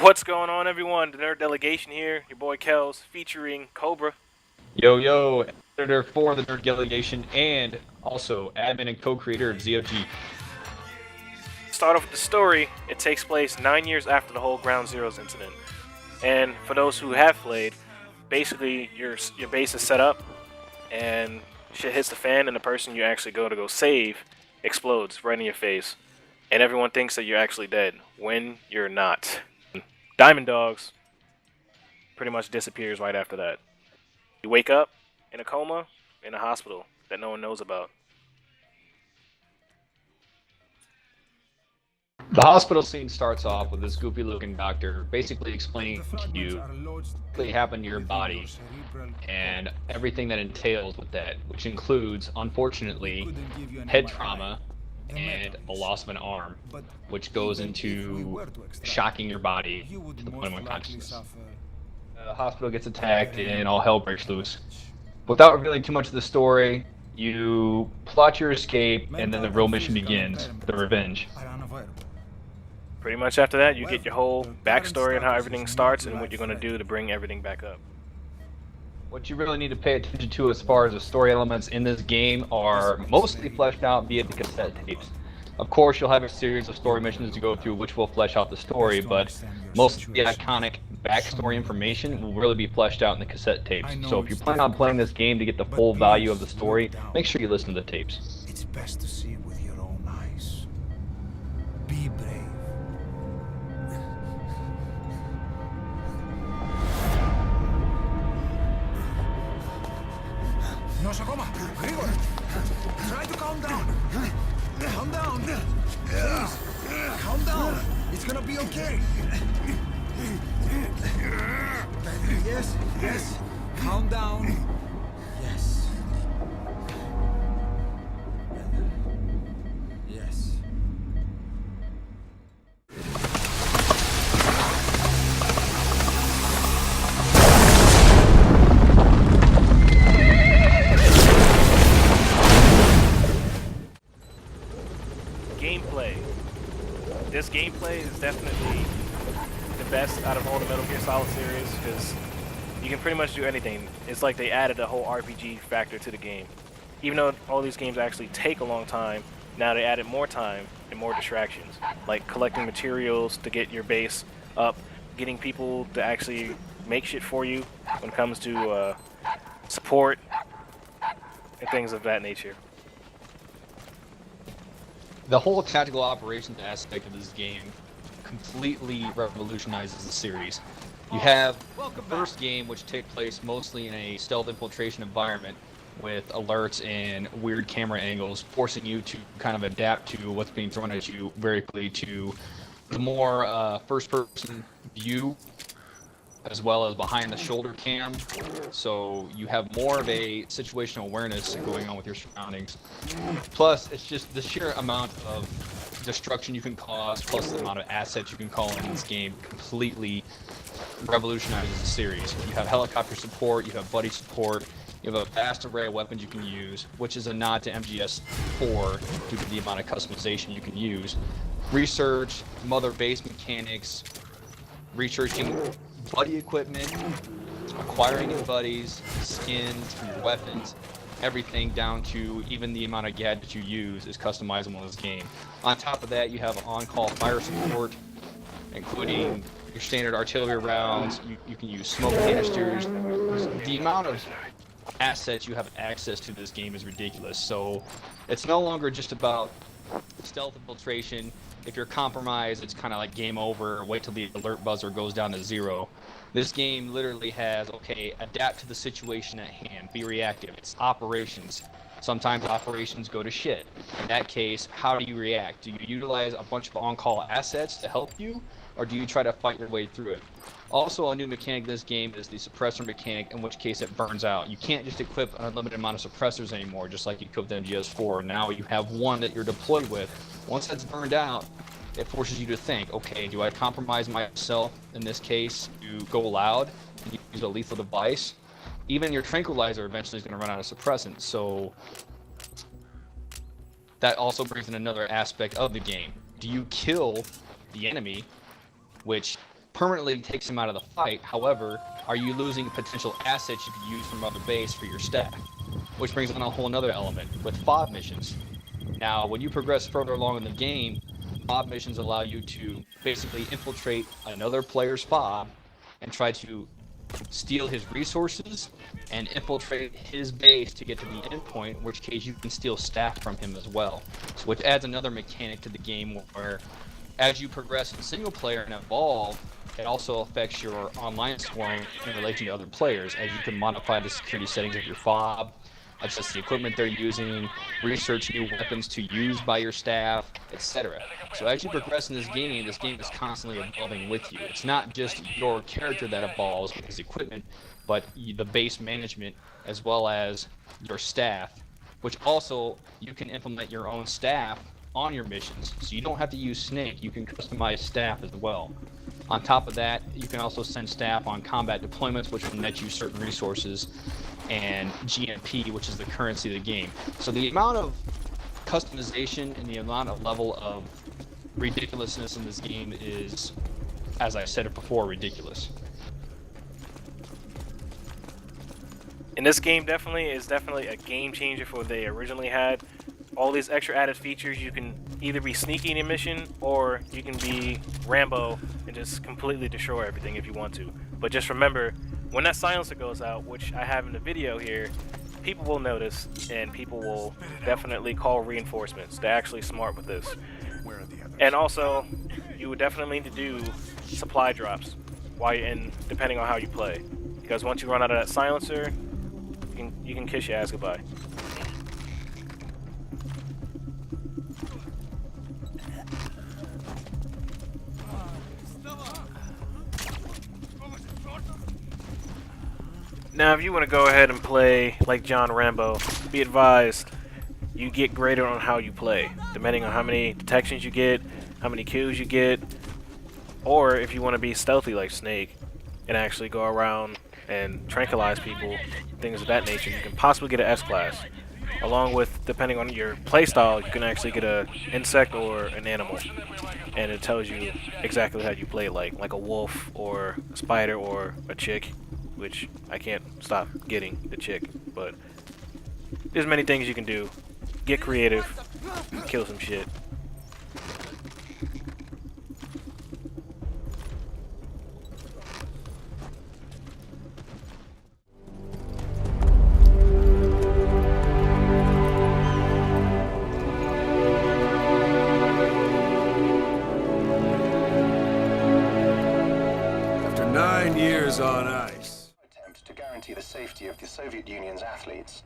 What's going on, everyone? The Nerd Delegation here, your boy Kels, featuring Cobra. Yo, yo, editor for the Nerd Delegation and also admin and co-creator of ZFG. Start off with the story. It takes place 9 years after the whole Ground Zeroes incident. And for those who have played, basically your base is set up, and shit hits the fan, and the person you actually go save explodes right in your face. And everyone thinks that you're actually dead, when you're not. Diamond Dogs pretty much disappears right after that. You wake up in a coma in a hospital that no one knows about. The hospital scene starts off with this goofy-looking doctor basically explaining to you what happened to your body and everything that entails with that, which includes, unfortunately, head trauma and the loss of an arm, which goes into shocking your body to the point of unconsciousness. The hospital gets attacked and all hell breaks loose. Without revealing too much of the story, you plot your escape, and then the real mission begins, the revenge. Pretty much after that, you get your whole backstory on how everything starts and what you're going to do to bring everything back up. What you really need to pay attention to as far as the story elements in this game are mostly fleshed out via the cassette tapes. Of course, you'll have a series of story missions to go through which will flesh out the story, but most of the iconic backstory information will really be fleshed out in the cassette tapes. So if you plan on playing this game to get the full value of the story, make sure you listen to the tapes. It's best to see it with your own eyes. Be brave. No se coma! Grigor! Try to calm down! Calm down! Please! Calm down! It's gonna be okay! Yes, yes! Calm down! Yes. Yes. Gameplay. This gameplay is definitely the best out of all the Metal Gear Solid series because you can pretty much do anything. It's like they added a whole RPG factor to the game. Even though all these games actually take a long time, now they added more time and more distractions, like collecting materials to get your base up, getting people to actually make shit for you when it comes to support and things of that nature. The whole tactical operations aspect of this game completely revolutionizes the series. You have the first game, which takes place mostly in a stealth infiltration environment with alerts and weird camera angles, forcing you to kind of adapt to what's being thrown at you very quickly to the more first-person view, as well as behind the shoulder cam, so you have more of a situational awareness going on with your surroundings. Plus, it's just the sheer amount of destruction you can cause, plus the amount of assets you can call in this game completely revolutionizes the series. You have helicopter support, you have buddy support, you have a vast array of weapons you can use, which is a nod to MGS4 due to the amount of customization you can use. Research, mother base mechanics, researching buddy equipment, acquiring new buddies, skins, weapons, everything down to even the amount of gadgets you use is customizable in this game. On top of that, you have on-call fire support, including your standard artillery rounds. You can use smoke canisters. The amount of assets you have access to this game is ridiculous. So it's no longer just about stealth infiltration. If you're compromised, it's kind of like game over. Wait till the alert buzzer goes down to 0. This game literally has, okay, adapt to the situation at hand. Be reactive. It's operations. Sometimes operations go to shit. In that case, how do you react? Do you utilize a bunch of on-call assets to help you, or do you try to fight your way through it? Also, a new mechanic in this game is the suppressor mechanic, in which case it burns out. You can't just equip an unlimited amount of suppressors anymore, just like you could with MGS4. Now you have one that you're deployed with. Once that's burned out, it forces you to think, okay, do I compromise myself in this case to go loud and use a lethal device? Even your tranquilizer eventually is going to run out of suppressants, so that also brings in another aspect of the game. Do you kill the enemy, which permanently takes him out of the fight. However, are you losing potential assets you could use from other base for your staff? Which brings on a whole another element with FOB missions. Now, when you progress further along in the game, FOB missions allow you to basically infiltrate another player's FOB and try to steal his resources and infiltrate his base to get to the endpoint, in which case you can steal staff from him as well. So which adds another mechanic to the game where as you progress in single player and evolve, it also affects your online scoring in relation to other players, as you can modify the security settings of your FOB, adjust the equipment they're using, research new weapons to use by your staff, etc. So as you progress in this game is constantly evolving with you. It's not just your character that evolves with his equipment, but the base management as well as your staff, which also you can implement your own staff on your missions. So you don't have to use Snake, you can customize staff as well. On top of that, you can also send staff on combat deployments, which will net you certain resources, and GMP, which is the currency of the game. So the amount of customization and the amount of level of ridiculousness in this game is, as I said it before, ridiculous. And this game is definitely a game changer for what they originally had. All these extra added features, you can either be sneaky in a mission or you can be Rambo and just completely destroy everything if you want to. But just remember, when that silencer goes out, which I have in the video here, people will notice and people will definitely call reinforcements. They're actually smart with this. Where are the others? And also, you would definitely need to do supply drops while you're in, depending on how you play. Because once you run out of that silencer, you can kiss your ass goodbye. Now, if you want to go ahead and play like John Rambo, be advised, you get graded on how you play, depending on how many detections you get, how many kills you get, or if you want to be stealthy like Snake and actually go around and tranquilize people, things of that nature, you can possibly get an S-Class. Along with, depending on your playstyle, you can actually get an insect or an animal, and it tells you exactly how you play, like a wolf or a spider or a chick, which I can't stop getting the chick, but there's many things you can do. Get creative, kill some shit. After 9 years on ice. Attempt to guarantee the safety of the Soviet Union's athletes.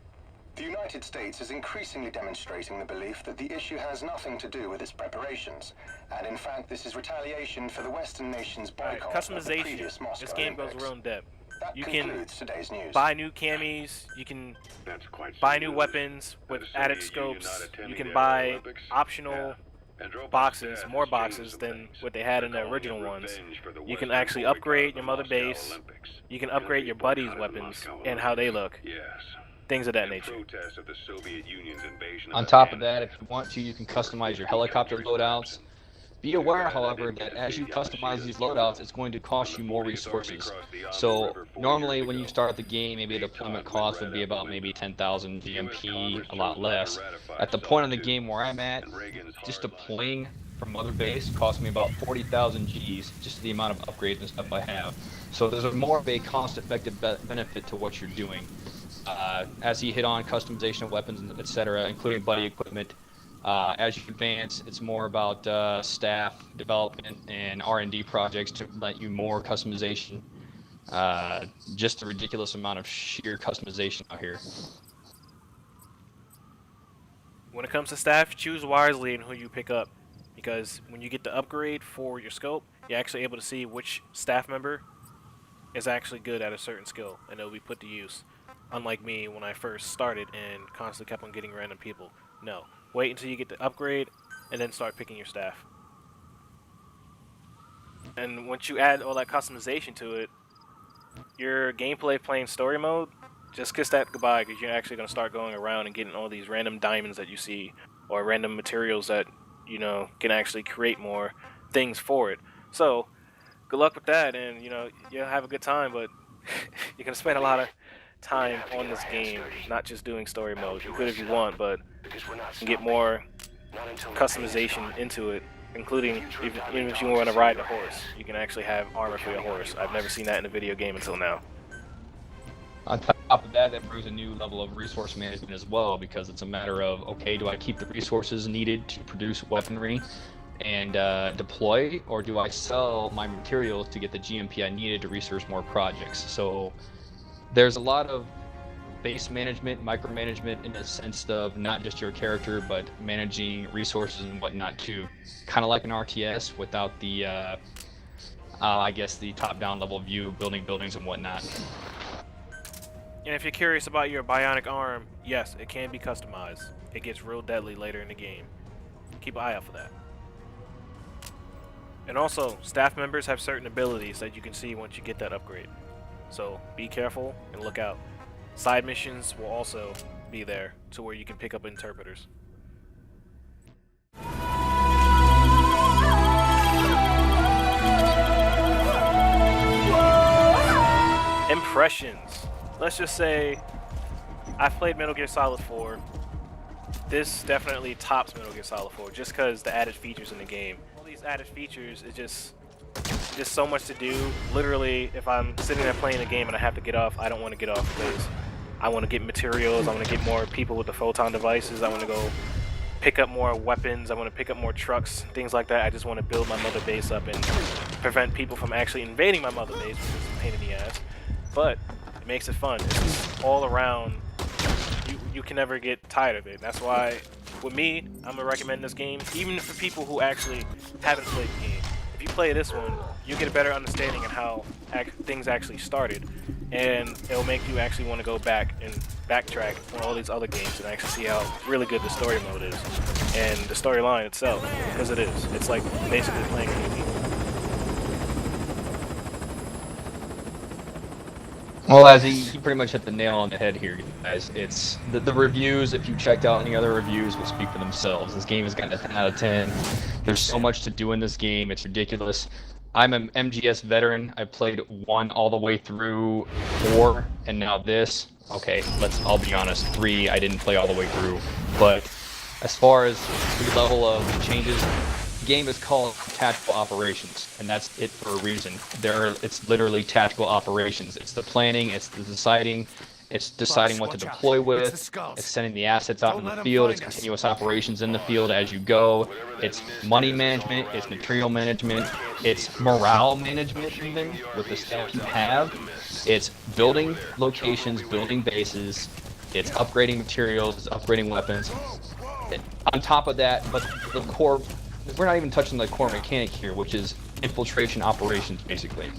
The United States is increasingly demonstrating the belief that the issue has nothing to do with its preparations, and in fact this is retaliation for the Western nations' boycott of the Customization. previous Moscow This game goes Olympics. real in depth. That You can concludes today's news. buy new camis, you can buy new weapons with added scopes, you can buy optional boxes, more boxes than what they had in the original ones. You can actually upgrade your mother base, you can upgrade your buddies' weapons and how they look, things of that nature. On top of that, if you want to, you can customize your helicopter loadouts. Be aware, however, that as you customize these loadouts, it's going to cost you more resources. So normally when you start the game, maybe a deployment cost would be about maybe 10,000 GMP, a lot less. At the point in the game where I'm at, just deploying from Mother Base cost me about 40,000 Gs, just the amount of upgrades and stuff I have. So there's a more of a cost-effective benefit to what you're doing. As you hit on customization of weapons, etc., including buddy equipment, as you advance, it's more about staff development and R&D projects to let you more customization. Just a ridiculous amount of sheer customization out here. When it comes to staff, choose wisely in who you pick up, because when you get the upgrade for your scope, you're actually able to see which staff member is actually good at a certain skill, and it'll be put to use. Unlike me when I first started and constantly kept on getting random people. No. Wait until you get the upgrade and then start picking your staff. And once you add all that customization to it, your gameplay playing story mode, just kiss that goodbye, because you're actually going to start going around and getting all these random diamonds that you see, or random materials that, you know, can actually create more things for it. So, good luck with that, and you'll have a good time. But you're gonna spend a lot of time on this game, not just doing story mode. You could if you want, but you can get more customization into it, including even if you want to ride a horse, you can actually have armor for your horse. I've never seen that in a video game until now. On top of that, that brings a new level of resource management as well, because it's a matter of, okay, do I keep the resources needed to produce weaponry and deploy, or do I sell my materials to get the GMP I needed to research more projects? So there's a lot of base management, micromanagement in the sense of not just your character, but managing resources and whatnot too. Kind of like an RTS without the, I guess, the top-down level view, building buildings and whatnot. And if you're curious about your bionic arm, yes, it can be customized. It gets real deadly later in the game. Keep an eye out for that. And also, staff members have certain abilities that you can see once you get that upgrade. So be careful and look out. Side missions will also be there to where you can pick up interpreters. Impressions. Let's just say I've played Metal Gear Solid 4. This definitely tops Metal Gear Solid 4 just because the added features in the game. All these added features is just so much to do. Literally, if I'm sitting there playing a game and I have to get off, I don't want to get off because I want to get materials, I want to get more people with the photon devices, I want to go pick up more weapons, I want to pick up more trucks, things like that. I just want to build my mother base up and prevent people from actually invading my mother base, which is a pain in the ass. But it makes it fun. It's just all around. You can never get tired of it. That's why, with me, I'm gonna recommend this game, even for people who actually haven't played the game. If you play this one, you get a better understanding of how things actually started, and it'll make you actually want to go back and backtrack on all these other games and actually see how really good the story mode is and the storyline itself, because it is. It's like basically playing a movie. Well, as he pretty much hit the nail on the head here, guys. It's the reviews, if you checked out any other reviews, will speak for themselves. This game has gotten a 10 out of 10. There's so much to do in this game, it's ridiculous. I'm an MGS veteran. I played 1 all the way through 4, and now this. Okay, I'll be honest, 3 I didn't play all the way through. But as far as the level of changes, the game is called Tactical Operations, and that's it for a reason. It's literally tactical operations. It's the planning, it's the deciding, it's deciding what to deploy with, it's sending the assets out in the field, it's continuous operations in the field as you go, it's money management, it's material management, it's morale management even, with the staff you have, it's building locations, building bases, it's upgrading materials, it's upgrading weapons. On top of that, but the core, we're not even touching the core mechanic here, which is infiltration operations, basically.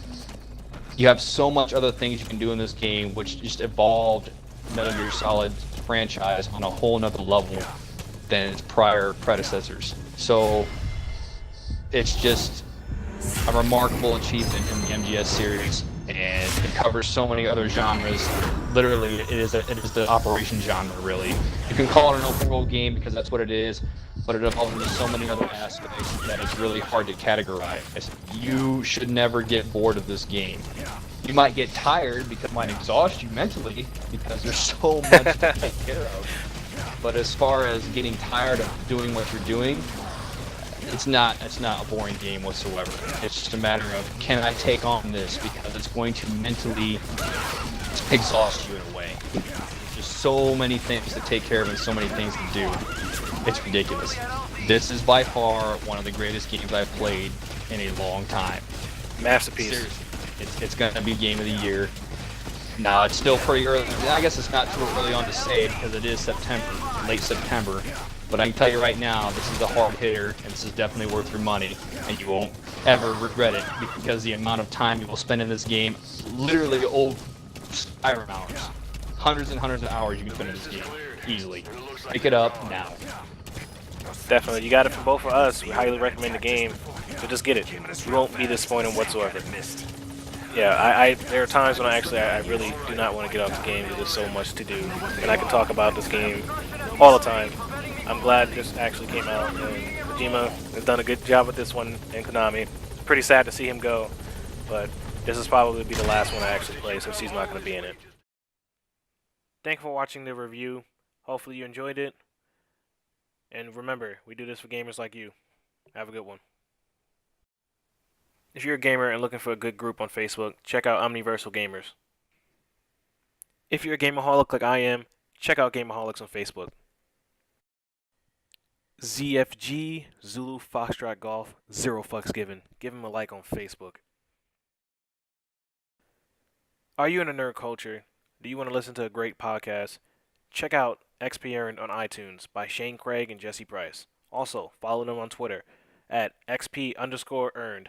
You have so much other things you can do in this game, which just evolved Metal Gear Solid franchise on a whole nother level than its prior predecessors. So it's just a remarkable achievement in the MGS series, and it covers so many other genres. Literally, it is the operation genre, really. You can call it an open world game because that's what it is, but it evolves into so many other aspects that it's really hard to categorize. You should never get bored of this game. You might get tired because it might exhaust you mentally because there's so much to take care of. But as far as getting tired of doing what you're doing, it's not a boring game whatsoever. It's just a matter of, can I take on this, because it's going to mentally exhaust you in a way. There's just so many things to take care of and so many things to do. It's ridiculous. This is by far one of the greatest games I've played in a long time. Masterpiece. Seriously. It's going to be game of the year. No, it's still pretty early. I guess it's not too early on to say because it is September, late September. But I can tell you right now, this is a hard hitter, and this is definitely worth your money, and you won't ever regret it because the amount of time you will spend in this game, literally old Skyrim hours. Hundreds and hundreds of hours you can spend in this game, easily. Pick it up now. Definitely, you got it from both of us. We highly recommend the game, so just get it. You won't be disappointed whatsoever. Yeah, there are times when I really do not want to get off the game. There's so much to do, and I can talk about this game all the time. I'm glad this actually came out, and Kojima has done a good job with this one in Konami. Pretty sad to see him go, but this is probably be the last one I actually play since he's not going to be in it. Thank you for watching the review. Hopefully you enjoyed it. And remember, we do this for gamers like you. Have a good one. If you're a gamer and looking for a good group on Facebook, check out Omniversal Gamers. If you're a gameaholic like I am, check out Gameaholics on Facebook. ZFG, Zulu Foxtrot Golf, 0 fucks given. Give him a like on Facebook. Are you in a nerd culture? Do you want to listen to a great podcast? Check out XP Earned on iTunes by Shane Craig and Jesse Price. Also, follow them on Twitter at XP_Earned.